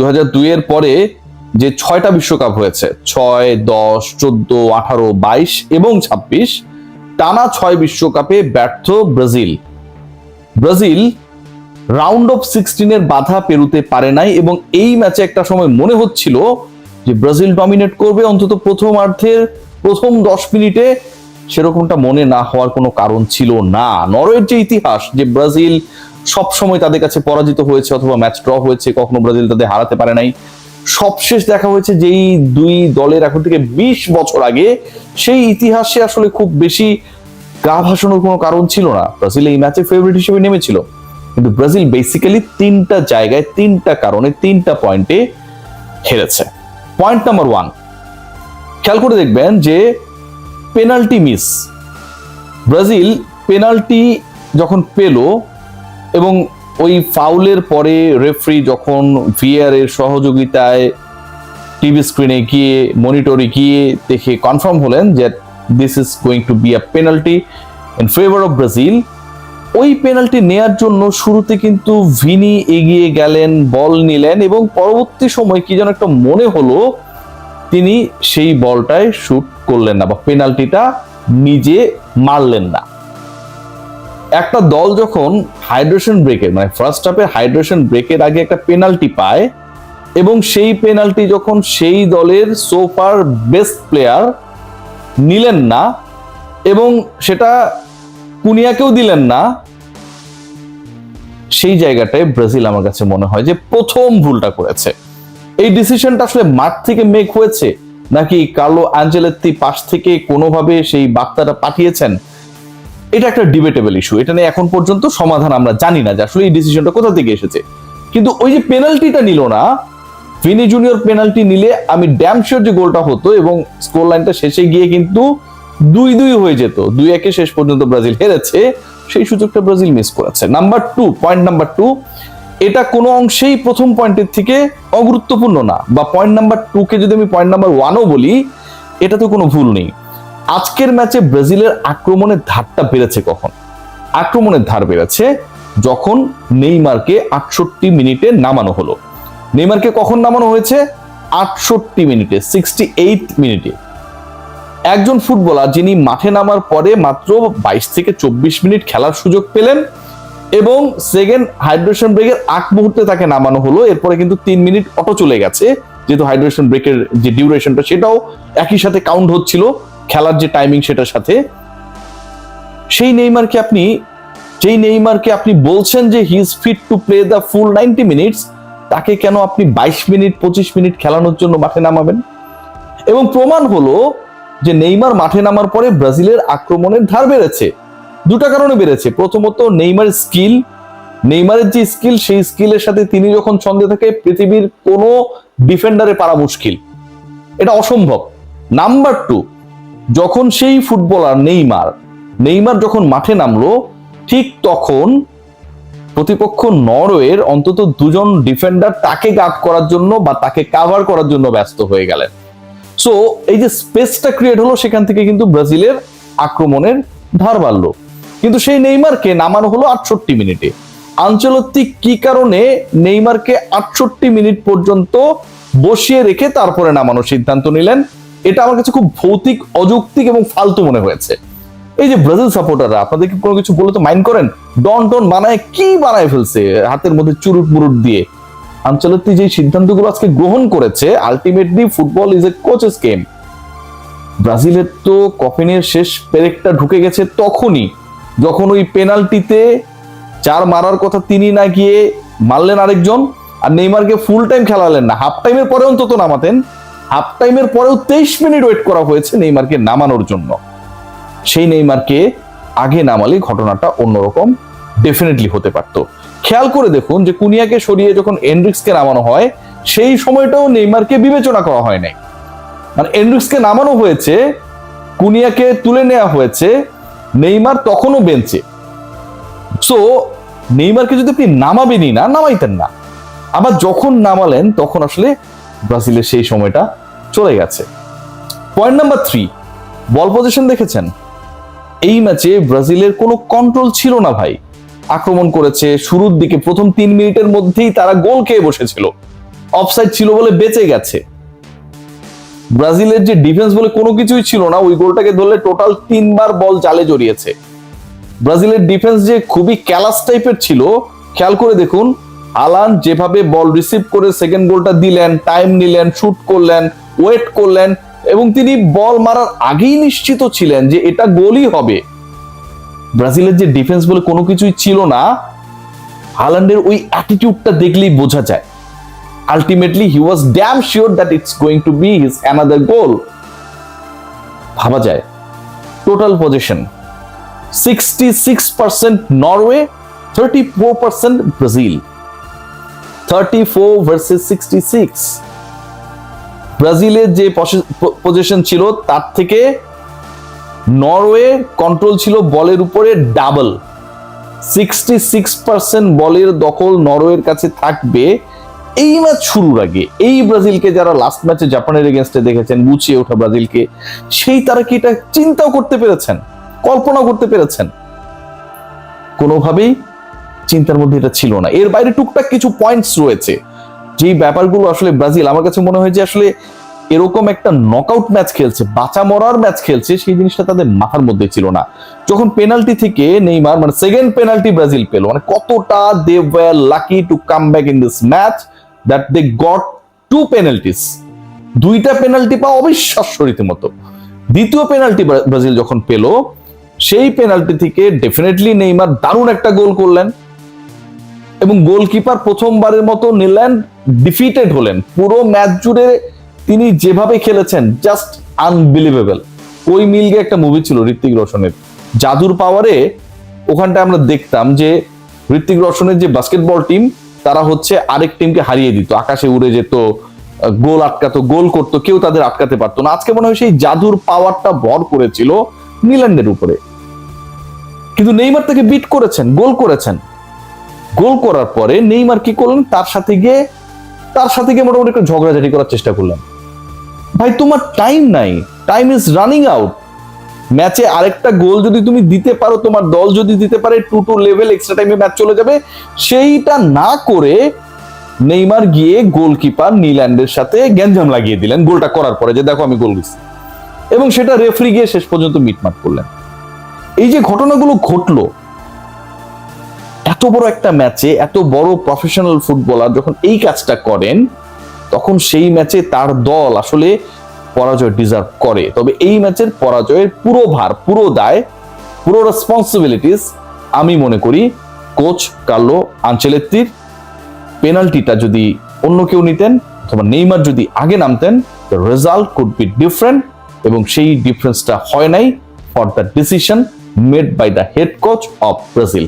2002 এর পরে যে 6টা বিশ্বকাপ হয়েছে, 6, 10, 14, 18, 22 এবং 26, টানা 6 বিশ্বকাপে ব্যর্থ ব্রাজিল রাউন্ড অফ 16 এর বাধা পেরুতে পারে নাই, এবং এই ম্যাচে একটা সময় মনে হচ্ছিল যে ব্রাজিল ডমিনেট করবে অন্তত প্রথমার্ধের প্রথম 10 মিনিটে। সেরকমটা মনে না হওয়ার কোনো কারণ ছিল না। নরওয়ের যে ইতিহাস, যে ব্রাজিল সব সময় তাদের কাছে পরাজিত হয়েছে অথবা ম্যাচ ড্র হয়েছে, কখনো ব্রাজিল তাদের হারাতে পারে নাই, সবশেষ দেখা হয়েছে যেই দুই দলের এখন থেকে 20 বছর আগে, সেই ইতিহাসে আসলে খুব বেশি গা ভাসানোর কোনো কারণ ছিল না। ব্রাজিল এই ম্যাচে ফেভারিট হিসেবে নেমেছিল, কিন্তু ব্রাজিল বেসিক্যালি 3টা জায়গায় 3টা কারণে 3টা পয়েন্টে হেরেছে। পয়েন্ট নাম্বার 1, খেয়াল করে দেখবেন যে পেনাল্টি মিস। ব্রাজিল পেনাল্টি যখন পেল এবং ওই ফাউলের পরে রেফারি যখন ভিআর এর সহযোগিতায় টিভি স্ক্রিনে গিয়ে মনিটরে গিয়ে দেখে কনফার্ম হলেন যে this is going to be a penalty in favour of Brazil, ওই পেনাল্টি নেয়ার জন্য শুরুতে কিন্তু ভিনি এগিয়ে গেলেন, বল নিলেন, এবং পরবর্তী সময় কি যেন একটা মনে হলো তিনি সেই বলটায় শুট করলেন না বা পেনাল্টিটা নিজে মারলেন না। একটা দল যখন হাইড্রেশন ব্রেকের মানে ফার্স্ট হাফের হাইড্রেশন ব্রেকের আগে একটা পেনাল্টি পায়, এবং সেই পেনাল্টি যখন সেই দলের সোফার বেস্ট প্লেয়ার নিলেন না এবং সেটা কুনিয়াকেও দিলেন না, সেই জায়গাটায় ব্রাজিল আমার কাছে মনে হয় যে প্রথম ভুলটা করেছে। এই ডিসিশনটা আসলে মাঠ থেকে মেক হয়েছে নাকি কার্লো আনচেলত্তি পাশ থেকে কোনোভাবে সেই বার্তাটা পাঠিয়েছেন, এটা একটা ডিবেটেবল ইস্যু। এটা নিয়ে এখন পর্যন্ত সমাধান আমরা জানি না যে আসলে এই ডিসিশনটা কোথা থেকে এসেছে। কিন্তু ওই যে পেনাল্টিটা নিল না, ভিনি জুনিয়র পেনাল্টি নিলে আমি ড্যাম শিওর যে গোলটা হতো এবং স্কোর লাইনটা শেষে গিয়ে কিন্তু 2-2 হয়ে যেত। 2-1 শেষ পর্যন্ত ব্রাজিল হেরেছে, সেই সুযোগটা ব্রাজিল মিস করেছে। পয়েন্ট নাম্বার 2, এটা কোনো অংশেই প্রথম পয়েন্টের থেকে অগুরুত্বপূর্ণ না, বা পয়েন্ট নাম্বার 2 কে যদি আমি পয়েন্ট নাম্বার 1ও বলি, এটাতে কোনো ভুল নেই। আজকের ম্যাচে ব্রাজিলের আক্রমণের ধারটা বেড়েছে কখন? আক্রমণের ধার বেড়েছে যখন নেইমারকে 68 মিনিটে নামানো হলো। নেইমারকে কখন নামানো হয়েছে? 68 মিনিটে, 68 মিনিটে। একজন ফুটবলার যিনি মাঠে নামার পরে মাত্র 22 থেকে 24 মিনিট খেলার সুযোগ পেলেন এবং সেকেন্ড হাইড্রেশন ব্রেকের আগ মুহূর্তে তাকে নামানো হলো। এরপরে কিন্তু 3 মিনিট অটো চলে গেছে, যেহেতু হাইড্রেশন ব্রেকের যে ডিউরেশনটা সেটাও একই সাথে কাউন্ট হচ্ছিল খেলার যে টাইমিং সেটার সাথে। সেই নেইমারকে আপনি বলছেন যে he is fit to play the full 90 minutes, তাকে কেন আপনি 22 মিনিট 25 মিনিট খেলানোর জন্য মাঠে নামাবেন? এবং প্রমাণ হলো যে নেইমার মাঠে নামার পরে ব্রাজিলের আক্রমণের ধার বেড়েছে। 2টা কারণে বেড়েছে। প্রথমত নেইমারের যে স্কিল, সেই স্কিলের সাথে তিনি যখন ছন্দে থাকে পৃথিবীর কোনো ডিফেন্ডারে পারা মুশকিল, এটা অসম্ভব। নাম্বার 2, যখন সেই ফুটবলার নেইমার যখন মাঠে নামলো, ঠিক তখন প্রতিপক্ষ নরওয়ের অন্তত 2জন ডিফেন্ডার তাকে গার্ড করার জন্য বা তাকে কাভার করার জন্য ব্যস্ত হয়ে গেলেন। সো এই যে স্পেসটা ক্রিয়েট হলো, সেখান থেকে কিন্তু ব্রাজিলের আক্রমণের ধার বাড়লো। কিন্তু সেই নেইমারকে নামানো হলো 68 মিনিটে। আনচেলত্তি কি কারণে নেইমারকে 68 মিনিট পর্যন্ত বসিয়ে রেখে তারপরে নামানোর সিদ্ধান্ত নিলেন, এটা আমার কাছে খুব ভৌতিক, অযৌক্তিক এবং ফালতু মনে হয়েছে। এই যে ব্রাজিল সাপোর্টাররা, আপনাদেরকে কোনো কিছু বলে তো মাইন্ড করেন, ডন বানায় ফেলছে হাতের মধ্যে চুরুট মুরুট দিয়ে। আনচেলত্তি যে সিদ্ধান্তগুলো আজকে গ্রহণ করেছে, ultimately football is a coaches game. ব্রাজিলের তো কফিনের শেষ পেরেকটা ঢুকে গেছে তখনই, যখন ওই পেনাল্টিতে যার মারার কথা তিনি না গিয়ে মারলেন আরেকজন, আর নেইমারকে ফুল টাইম খেলালেন না, হাফ টাইমের পরে অন্তত নামাতেন। হাফ টাইমের পরেও 23 মিনিট ওয়েট করা হয়েছে নেইমারকে নামানোর জন্য। সেই নেইমারকে আগে নামালে ঘটনাটা অন্যরকম ডেফিনেটলি হতে পারত। খেয়াল করে দেখুন যে কুনিয়াকে সরিয়ে যখন এন্ড্রিক্সকে নামানো হয়, সেই সময়টাও নেইমারকে বিবেচনা করা হয় নাই। মানে এন্ড্রিক্সকে নামানো হয়েছে, কুনিয়াকে তুলে নেওয়া হয়েছে, নেইমার তখনও বেঞ্চে। সো নেইমারকে যদি আপনি নামাইতেন না, আবার যখন নামালেন তখন আসলে ব্রাজিলের সেই সময়টা চলে গেছে। পয়েন্ট নাম্বার 3, বল পজিশন দেখেছেন? এই ম্যাচে ব্রাজিলের কোনো কন্ট্রোল ছিল না ভাই। আক্রমণ করেছে শুরুর দিকে, প্রথম 3 মিনিটের মধ্যেই তারা গোল খেয়ে বসেছিল। অফসাইড ছিল বলে বেঁচে গেছে। ব্রাজিলের যে ডিফেন্স বলে কোনো কিছুই ছিল না, ওই গোলটাকে ধরলে টোটাল 3 বার বল জালে জড়িয়েছে। ব্রাজিলের ডিফেন্স যে খুবই ক্যালাস টাইপের ছিল, খেয়াল করে দেখুন হালান্ড যেভাবে বল রিসিভ করে সেকেন্ড গোলটা দিলেন, টাইম নিলেন, শুট করলেন, ওয়েট করলেন, এবং তিনি বল মারার আগেই নিশ্চিত ছিলেন যে এটা গোলই হবে। ব্রাজিলের যে ডিফেন্স বলে কোনো কিছুই ছিল না, হালান্ডের ওই অ্যাটিটিউডটা দেখলেই বোঝা যায়। Ultimately he was damn sure that it's going to be his another goal. ভাবা যায় total position 66% Norway, 34% Brazil, 34 versus 66। ব্রাজিলের যে পজিশন ছিল তার থেকে নরওয়ে কন্ট্রোল ছিল বলের উপরে ডাবল। 66% বলের দখল নরওয়ের কাছে থাকবে। এই ম্যাচ শুরুর আগে এই ব্রাজিলকে যারা লাস্ট ম্যাচে জাপানের এগেইনস্টে দেখেছেন, গুছিয়ে ওঠা ব্রাজিলকে, সেই তারা কি এটা চিন্তাও করতে পেরেছেন, কল্পনা করতে পেরেছেন? কোনোভাবেই চিন্তার মধ্যে এটা ছিল না। এর বাইরে টুকটাক কিছু পয়েন্টস রয়েছে, যেই ব্যাপারগুলো আসলে ব্রাজিল, আমার কাছে মনে হয় যে আসলে এরকম একটা নকআউট ম্যাচ খেলছে, বাঁচা মরার ম্যাচ খেলছে, সেই জিনিসটা তাদের মাথার মধ্যে ছিল না। যখন পেনাল্টি থেকে নেইমার মানে সেকেন্ড পেনাল্টি ব্রাজিল পেল, মানে কতটা they were lucky to come back in this match that they got 2 penalties. 2টা পেনাল্টি পাওয়া অবিশ্বাস্য রীতিমতো। দ্বিতীয় পেনাল্টি ব্রাজিল যখন পেল, সেই পেনাল্টি থেকে ডেফিনেটলি নেইমার দারুণ একটা গোল করলেন, এবং গোলকিপার প্রথমবারের মতো নিল্যান্ড ডিফিটেড হলেন। পুরো ম্যাচ জুড়ে তিনি যেভাবে খেলেছেন জাস্ট আনবিলিভেবল। ওই মিলগে একটা মুভি ছিল ঋত্বিক রোশনের, জাদুর পাওয়ারে। ওখানটায় আমরা দেখতাম যে ঋত্বিক রোশনের যে বাস্কেটবল টিম, তারা হচ্ছে আরেক টিমকে হারিয়ে দিত, আকাশে উড়ে যেত, গোল আটকাতো, গোল করতো, কেউ তাদের আটকাতে পারতো না। আজকে মনে হয় সেই জাদুর পাওয়ারটা ভর করেছিল নিল্যান্ডের উপরে। কিন্তু নেইমার তাকে বিট করেছেন, গোল করেছেন। গোল করার পরে নেইমার কি করলেন, তার সাথে গিয়ে মোটামুটি একটু ঝগড়াঝাটি করার চেষ্টা করলেন। ভাই তোমার টাইম নাই, টাইম ইজ রানিং আউট। ম্যাচে আরেকটা গোল যদি তুমি দিতে পারো, তোমার দল যদি দিতে পারে, 2-2 লেভেল এক্সট্রা টাইমে ম্যাচ চলে যাবে। সেইটা না করে নেইমার গিয়ে গোলকিপার নিল্যান্ডের সাথে গ্যাঞ্জাম লাগিয়ে দিলেন গোলটা করার পরে, যে দেখো আমি গোল দিচ্ছি, এবং সেটা রেফারি গিয়ে শেষ পর্যন্ত মিটমাট করলেন। এই যে ঘটনাগুলো ঘটলো, এত বড় একটা ম্যাচে এত বড় প্রফেশনাল ফুটবলার যখন এই কাজটা করেন, তখন সেই ম্যাচে তার দল আসলে পরাজয় ডিজার্ভ করে। তবে এই ম্যাচের পরাজয়ের পুরো ভার, পুরো দায়, পুরো রেসপন্সিবিলিটিস আমি মনে করি কোচ কার্লো আনচেলত্তির। পেনাল্টিটা যদি অন্য কেউ নিতেন অথবা নেইমার যদি আগে নামতেন, the result could be different, এবং সেই ডিফারেন্সটা হয় নাই for the decision made by the head coach of Brazil.